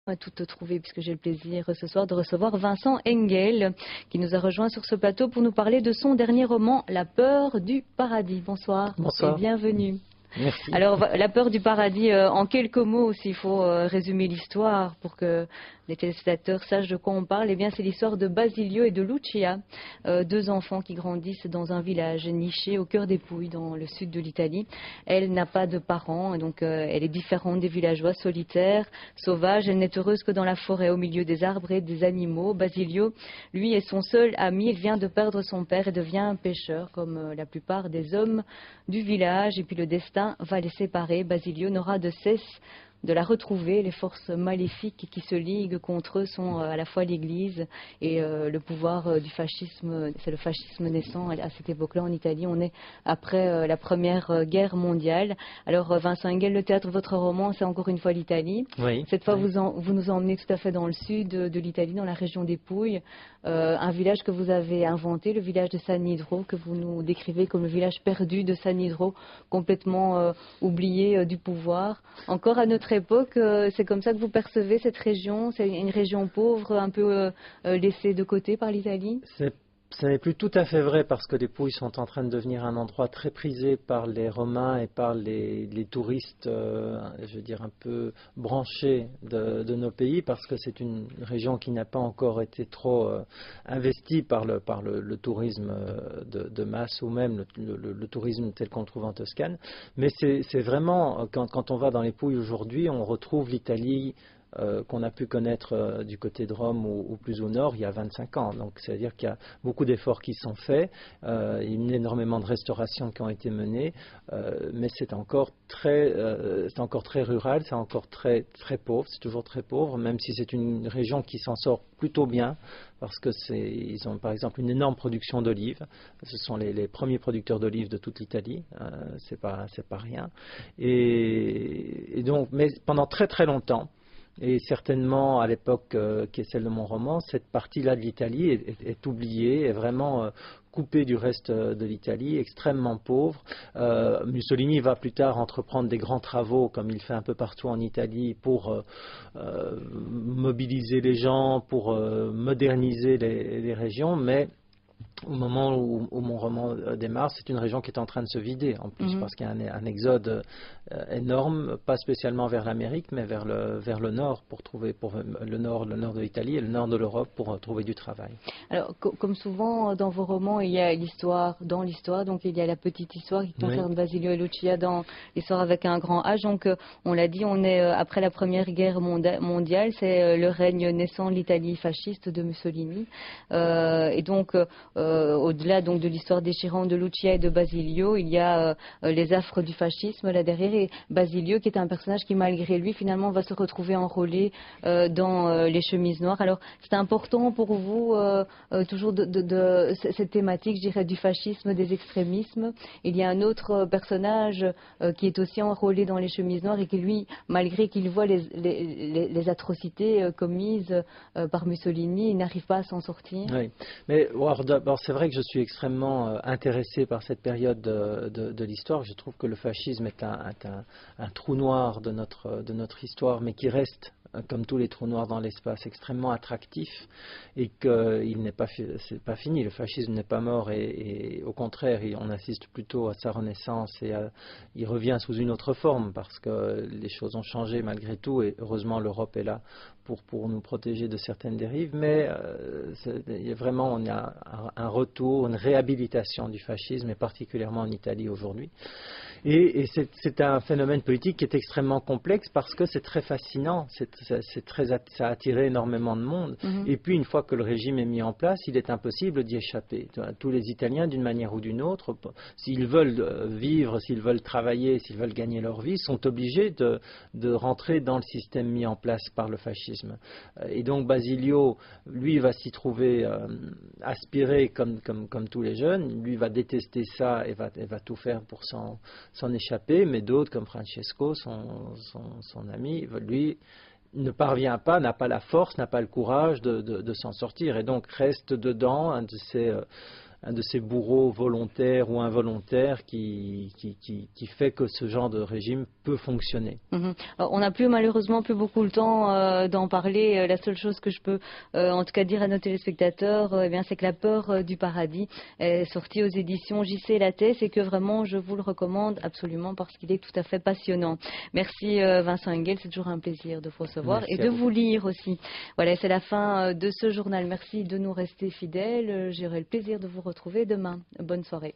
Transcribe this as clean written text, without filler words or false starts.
À toutes trouvées, puisque j'ai le plaisir ce soir de recevoir Vincent Engel, qui nous a rejoint sur ce plateau pour nous parler de son dernier roman, La peur du paradis. Bonsoir et Bonsoir. bienvenue. Merci. Alors, La peur du paradis, en quelques mots, s'il faut résumer l'histoire pour que les téléspectateurs sachent de quoi on parle, eh bien, c'est l'histoire de Basilio et de Lucia, deux enfants qui grandissent dans un village niché au cœur des Pouilles, dans le sud de l'Italie. Elle n'a pas de parents, et donc elle est différente des villageois, solitaires, sauvages. Elle n'est heureuse que dans la forêt, au milieu des arbres et des animaux. Basilio, lui, est son seul ami. Il vient de perdre son père et devient un pêcheur, comme la plupart des hommes du village. Et puis le destin va les séparer. Basilio n'aura de cesse de la retrouver. Les forces maléfiques qui se liguent contre eux sont à la fois l'Église et le pouvoir du fascisme. C'est le fascisme naissant à cette époque-là en Italie. On est après la Première Guerre mondiale. Alors Vincent Engel, le théâtre de votre roman, c'est encore une fois l'Italie. Oui. Cette fois, Oui. vous nous emmenez tout à fait dans le sud de l'Italie, dans la région des Pouilles, un village que vous avez inventé, le village de San Nidro, que vous nous décrivez comme le village perdu de San Nidro, complètement oublié du pouvoir. Encore à notre époque, c'est comme ça que vous percevez cette région? C'est une région pauvre, un peu laissée de côté par l'Italie? Ce n'est plus tout à fait vrai parce que les Pouilles sont en train de devenir un endroit très prisé par les Romains et par les touristes, je veux dire, un peu branchés de nos pays, parce que c'est une région qui n'a pas encore été trop investie par le tourisme de masse ou même le tourisme tel qu'on le trouve en Toscane. Mais c'est vraiment, quand on va dans les Pouilles aujourd'hui, on retrouve l'Italie qu'on a pu connaître du côté de Rome ou plus au nord il y a 25 ans. Donc c'est-à-dire qu'il y a beaucoup d'efforts qui sont faits, il y a énormément de restaurations qui ont été menées, mais c'est encore très rural, c'est encore très pauvre, c'est toujours très pauvre, même si c'est une région qui s'en sort plutôt bien, parce que ils ont par exemple une énorme production d'olives. Ce sont les premiers producteurs d'olives de toute l'Italie, c'est pas rien. Et donc, mais pendant très longtemps, et certainement à l'époque qui est celle de mon roman, cette partie-là de l'Italie est oubliée, est vraiment coupée du reste de l'Italie, extrêmement pauvre. Mussolini va plus tard entreprendre des grands travaux, comme il fait un peu partout en Italie, pour mobiliser les gens, pour moderniser les régions, mais au moment où mon roman démarre, c'est une région qui est en train de se vider, en plus, parce qu'il y a un exode énorme, pas spécialement vers l'Amérique, mais vers le nord, pour le nord de l'Italie et le nord de l'Europe pour trouver du travail. Alors, comme souvent dans vos romans, il y a l'histoire dans l'histoire, donc il y a la petite histoire qui concerne Oui. Basilio et Lucia dans l'histoire avec un grand H. Donc, on l'a dit, on est après la Première Guerre mondiale, c'est le règne naissant de l'Italie fasciste de Mussolini. Et donc, au-delà donc de l'histoire déchirante de Lucia et de Basilio, il y a les affres du fascisme là derrière, et Basilio qui est un personnage qui malgré lui finalement va se retrouver enrôlé dans les chemises noires. Alors c'est important pour vous toujours de cette thématique, je dirais, du fascisme, des extrémismes. Il y a un autre personnage qui est aussi enrôlé dans les chemises noires et qui lui, malgré qu'il voit les atrocités commises par Mussolini, il n'arrive pas à s'en sortir. Oui, mais d'abord c'est vrai que je suis extrêmement intéressé par cette période de l'histoire. Je trouve que le fascisme est un trou noir de notre histoire, mais qui reste, comme tous les trous noirs dans l'espace, extrêmement attractif, et qu'il n'est pas fini. Le fascisme n'est pas mort, et au contraire, on assiste plutôt à sa renaissance, et il revient sous une autre forme, parce que les choses ont changé malgré tout, et heureusement l'Europe est là pour nous protéger de certaines dérives, mais vraiment on a un retour, une réhabilitation du fascisme, et particulièrement en Italie aujourd'hui. Et c'est un phénomène politique qui est extrêmement complexe parce que c'est très fascinant, ça a attiré énormément de monde. Et puis une fois que le régime est mis en place, il est impossible d'y échapper. Tous les Italiens, d'une manière ou d'une autre, s'ils veulent vivre, s'ils veulent travailler, s'ils veulent gagner leur vie, sont obligés de rentrer dans le système mis en place par le fascisme. Et donc Basilio, lui, va s'y trouver aspiré comme tous les jeunes. Lui va détester ça et va tout faire pour s'en échapper, mais d'autres comme Francesco, son ami, lui ne parvient pas, n'a pas la force, n'a pas le courage de s'en sortir, et donc reste dedans, ces bourreaux volontaires ou involontaires qui fait que ce genre de régime peut fonctionner. On n'a malheureusement plus beaucoup le temps d'en parler. La seule chose que je peux en tout cas dire à nos téléspectateurs, c'est que La peur du paradis est sortie aux éditions J.C. Lattès et que vraiment je vous le recommande absolument parce qu'il est tout à fait passionnant. Merci Vincent Engel, c'est toujours un plaisir de vous recevoir et de vous lire aussi. Voilà, c'est la fin de ce journal. Merci de nous rester fidèles. J'aurai le plaisir de vous retrouver demain. Bonne soirée.